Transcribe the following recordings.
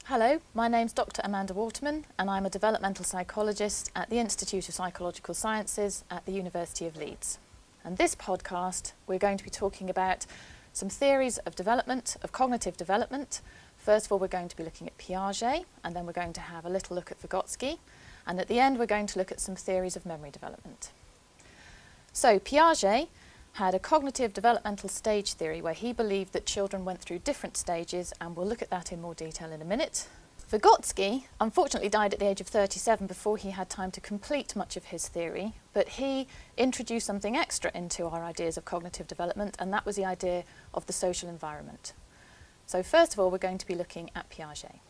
Hello, my name's Dr. Amanda Waterman and I'm a developmental psychologist at the Institute of Psychological Sciences at the University of Leeds. And this podcast we're going to be talking about some theories of development, of cognitive development. First of all we're going to be looking at Piaget, and then we're going to have a little look at Vygotsky, and at the end we're going to look at some theories of memory development. So Piaget had a cognitive developmental stage theory where he believed that children went through different stages, and we'll look at that in more detail in a minute. Vygotsky unfortunately died at the age of 37 before he had time to complete much of his theory, but he introduced something extra into our ideas of cognitive development, and that was the idea of the social environment. So first of all we're going to be looking at Piaget.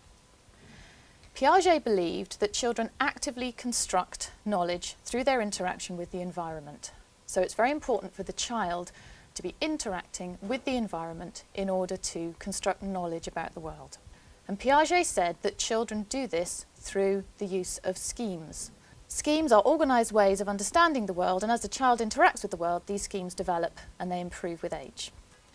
Piaget believed that children actively construct knowledge through their interaction with the environment. So it's very important for the child to be interacting with the environment in order to construct knowledge about the world. And Piaget said that children do this through the use of schemes. Schemes are organised ways of understanding the world, and as the child interacts with the world, these schemes develop and they improve with age.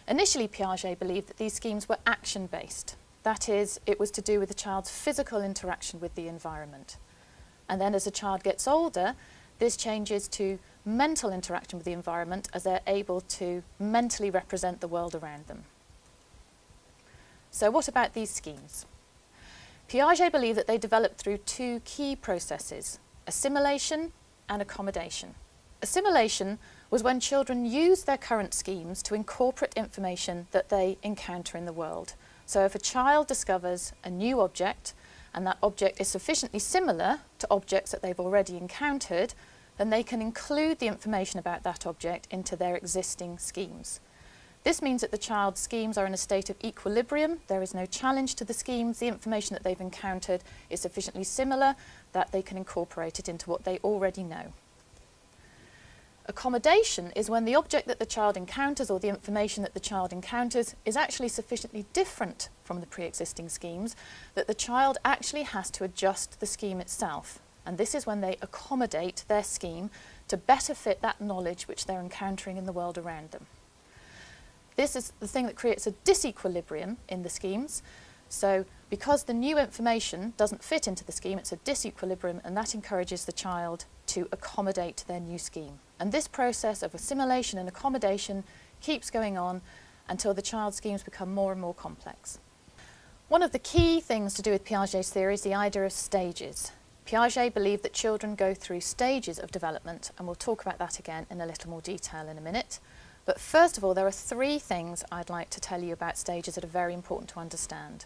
Initially, Piaget believed that these schemes were action-based. That is, it was to do with the child's physical interaction with the environment. And then as the child gets older, this changes to mental interaction with the environment as they're able to mentally represent the world around them. So what about these schemes? Piaget believed that they developed through two key processes: assimilation and accommodation. Assimilation was when children use their current schemes to incorporate information that they encounter in the world. So if a child discovers a new object and that object is sufficiently similar to objects that they've already encountered, then they can include the information about that object into their existing schemes. This means that the child's schemes are in a state of equilibrium. There is no challenge to the schemes. The information that they've encountered is sufficiently similar that they can incorporate it into what they already know. Accommodation is when the object that the child encounters, or the information that the child encounters, is actually sufficiently different from the pre-existing schemes that the child actually has to adjust the scheme itself. And this is when they accommodate their scheme to better fit that knowledge which they're encountering in the world around them. This is the thing that creates a disequilibrium in the schemes. So because the new information doesn't fit into the scheme, it's a disequilibrium, and that encourages the child to accommodate their new scheme. And this process of assimilation and accommodation keeps going on until the child's schemes become more and more complex. One of the key things to do with Piaget's theory is the idea of stages. Piaget believed that children go through stages of development, and we'll talk about that again in a little more detail in a minute. But first of all, there are three things I'd like to tell you about stages that are very important to understand.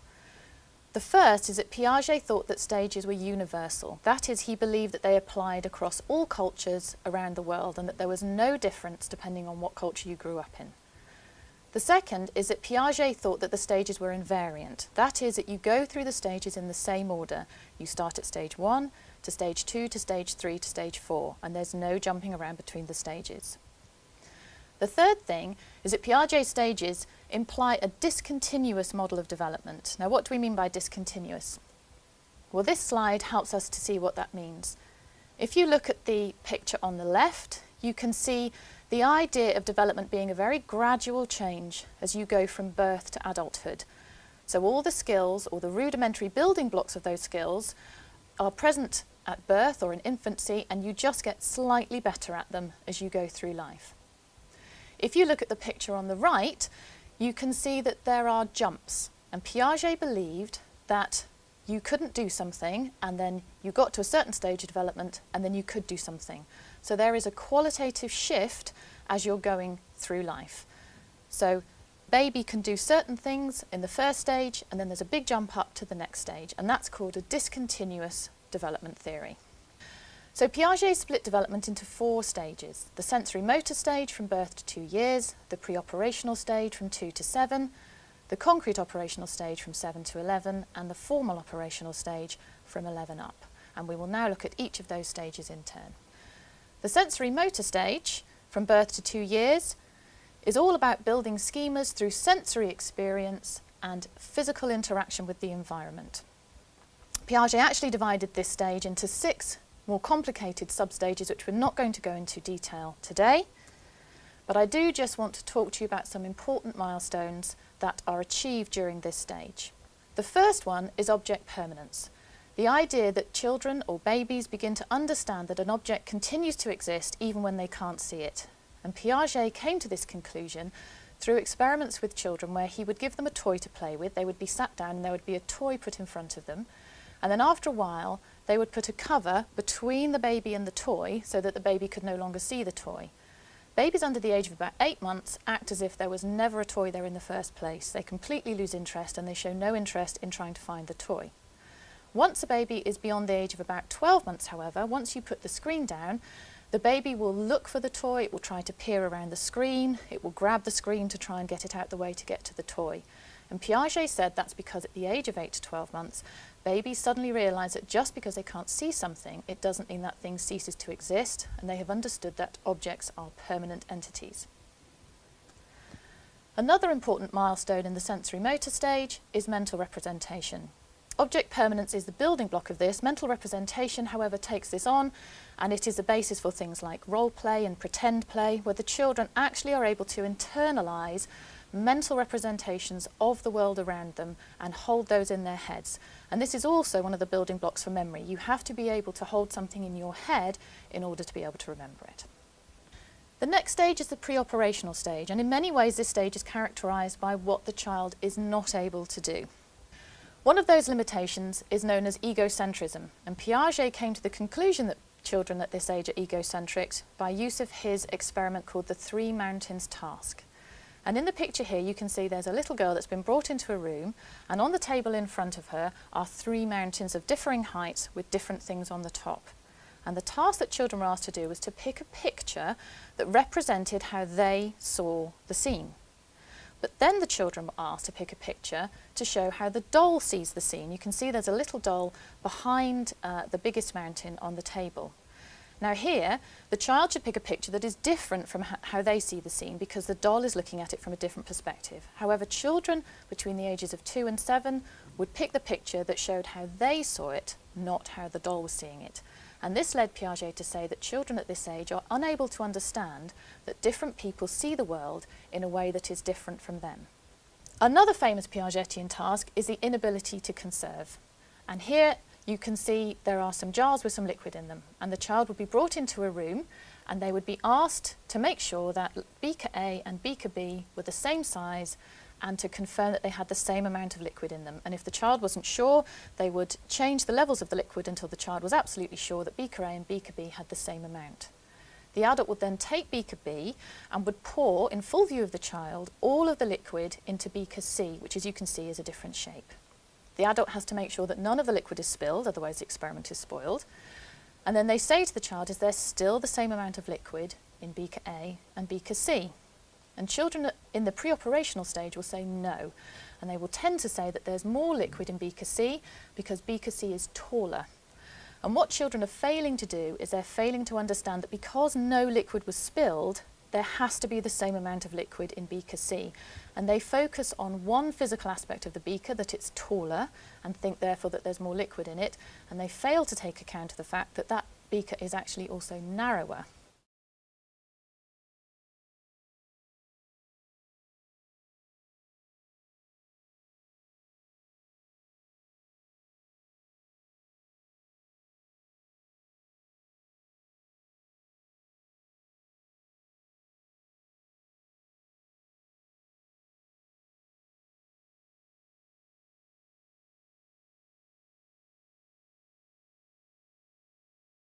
The first is that Piaget thought that stages were universal. That is, he believed that they applied across all cultures around the world and that there was no difference depending on what culture you grew up in. The second is that Piaget thought that the stages were invariant. That is, that you go through the stages in the same order. You start at stage 1, to stage 2, to stage 3, to stage 4, and there's no jumping around between the stages. The third thing is that Piaget's stages imply a discontinuous model of development. Now, what do we mean by discontinuous? Well, this slide helps us to see what that means. If you look at the picture on the left, you can see the idea of development being a very gradual change as you go from birth to adulthood. So all the skills, or the rudimentary building blocks of those skills, are present at birth or in infancy, and you just get slightly better at them as you go through life. If you look at the picture on the right, you can see that there are jumps, and Piaget believed that you couldn't do something and then you got to a certain stage of development and then you could do something. So there is a qualitative shift as you're going through life. So baby can do certain things in the first stage, and then there's a big jump up to the next stage, and that's called a discontinuous development theory. So Piaget split development into 4 stages: the sensory motor stage from birth to 2 years, the pre-operational stage from 2 to 7, the concrete operational stage from 7 to 11, and the formal operational stage from 11 up. And we will now look at each of those stages in turn. The sensory motor stage from birth to 2 years is all about building schemas through sensory experience and physical interaction with the environment. Piaget actually divided this stage into 6 more complicated substages, which we're not going to go into detail today. But I do just want to talk to you about some important milestones that are achieved during this stage. The first one is object permanence. The idea that children or babies begin to understand that an object continues to exist even when they can't see it. And Piaget came to this conclusion through experiments with children where he would give them a toy to play with. They would be sat down and there would be a toy put in front of them. And then after a while, they would put a cover between the baby and the toy so that the baby could no longer see the toy. Babies under the age of about 8 months act as if there was never a toy there in the first place. They completely lose interest and they show no interest in trying to find the toy. Once a baby is beyond the age of about 12 months, however, once you put the screen down, the baby will look for the toy, it will try to peer around the screen, it will grab the screen to try and get it out the way to get to the toy. And Piaget said that's because at the age of 8 to 12 months, babies suddenly realise that just because they can't see something, it doesn't mean that thing ceases to exist, and they have understood that objects are permanent entities. Another important milestone in the sensory motor stage is mental representation. Object permanence is the building block of this. Mental representation, however, takes this on, and it is the basis for things like role play and pretend play, where the children actually are able to internalise mental representations of the world around them and hold those in their heads. And this is also one of the building blocks for memory. You have to be able to hold something in your head in order to be able to remember it. The next stage is the pre-operational stage, and in many ways this stage is characterised by what the child is not able to do. One of those limitations is known as egocentrism, and Piaget came to the conclusion that children at this age are egocentric by use of his experiment called the 3 mountains task. And in the picture here you can see there's a little girl that's been brought into a room, and on the table in front of her are 3 mountains of differing heights with different things on the top. And the task that children were asked to do was to pick a picture that represented how they saw the scene. But then the children were asked to pick a picture to show how the doll sees the scene. You can see there's a little doll behind the biggest mountain on the table. Now here, the child should pick a picture that is different from how they see the scene because the doll is looking at it from a different perspective. However, children between the ages of 2 and 7 would pick the picture that showed how they saw it, not how the doll was seeing it. And this led Piaget to say that children at this age are unable to understand that different people see the world in a way that is different from them. Another famous Piagetian task is the inability to conserve. And here you can see there are some jars with some liquid in them, and the child would be brought into a room and they would be asked to make sure that beaker A and beaker B were the same size and to confirm that they had the same amount of liquid in them. And if the child wasn't sure, they would change the levels of the liquid until the child was absolutely sure that beaker A and beaker B had the same amount. The adult would then take beaker B and would pour, in full view of the child, all of the liquid into beaker C, which as you can see is a different shape. The adult has to make sure that none of the liquid is spilled, otherwise the experiment is spoiled. And then they say to the child, is there still the same amount of liquid in beaker A and beaker C? And children in the pre-operational stage will say no, and they will tend to say that there's more liquid in beaker C because beaker C is taller. And what children are failing to do is they're failing to understand that because no liquid was spilled, there has to be the same amount of liquid in beaker C. And they focus on one physical aspect of the beaker, that it's taller, and think therefore that there's more liquid in it, and they fail to take account of the fact that that beaker is actually also narrower.